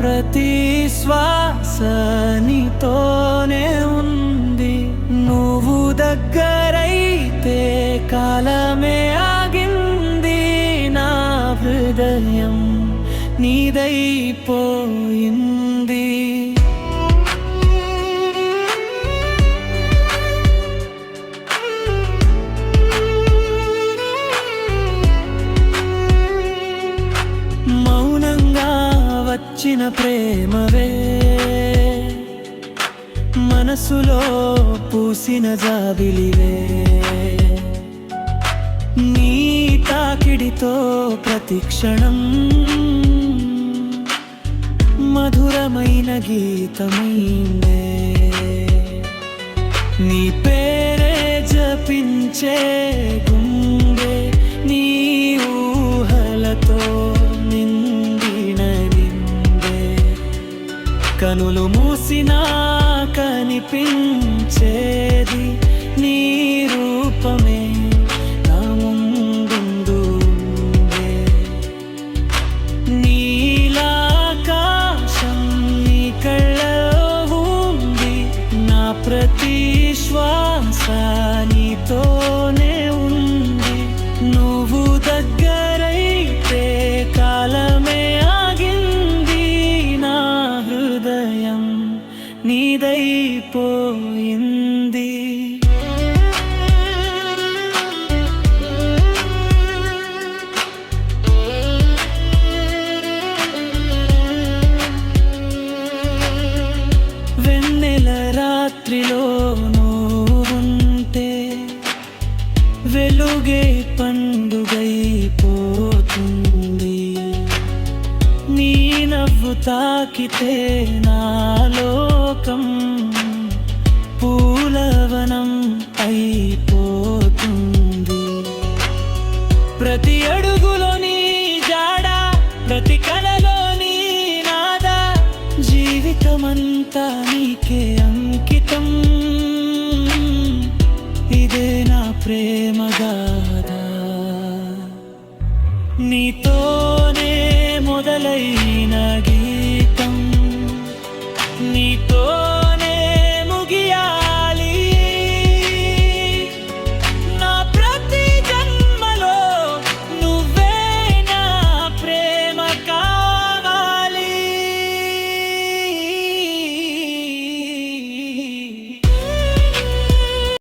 ప్రతి శ్వాస నీతోనే ఉంది. నువ్వు దగ్గరైతే కాలమే ఆగింది. నా హృదయం నీదైపోయింది. మౌనంగా వచ్చిన ప్రేమవే, మనసులో పూసిన జాబిలివే. నీ తాకిడితో ప్రతిక్షణం మధురమైన గీతమైందే. నీ పేరే జపించే గుండె నీ ఊహలతో నిండిన నిండే. కనులు మూసినా కనిపించేది నీ రూపమే నా ముందుండే. నీలాకాశం నీ కళ్ళలో ఉంది. నా ప్రతి శ్వాస నీతోనే ఉంది. నువ్వు దగ్గరైతే కాలమే ఆగింది. నా హృదయం నీదైపోయింది. వెన్నెల రాత్రిలో నువ్వుంటే వెలుగే పండుగైపోతుంది. నీ నవ్వు తాకితే నా లోకం పూలవనం అయిపోతుంది. ప్రతి అడుగులో నీ జాడ, ప్రతి కలలో నీ నాద, జీవితమంతా నీకే అంకితం. ఇదే నా ప్రేమ గాథ. నీతోనే మొదలైన గీతం, నీతో